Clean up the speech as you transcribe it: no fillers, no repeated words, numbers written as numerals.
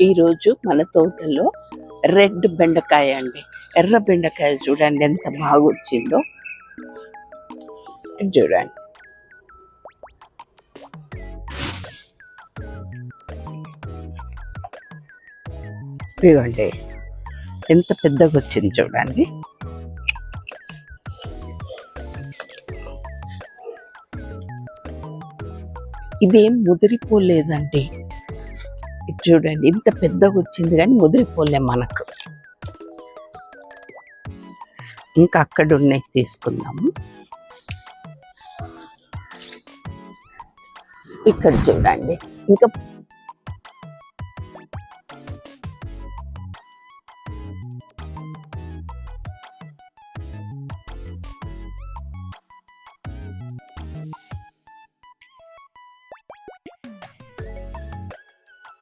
ఈరోజు మన తోటలో రెడ్ బెండకాయ అండి. ఎర్ర బెండకాయ చూడండి ఎంత బాగా వచ్చిందో. చూడండి ఇదిగోండి ఎంత పెద్దగా వచ్చింది చూడండి. ఇవేం ముదిరిపోలేదండి. చూడండి ఇంత పెద్దగా వచ్చింది కానీ ముదిరిపోలే మనకు. ఇంకా అక్కడ ఉన్నాయి తీసుకుందాము. ఇక్కడ చూడండి ఇంకా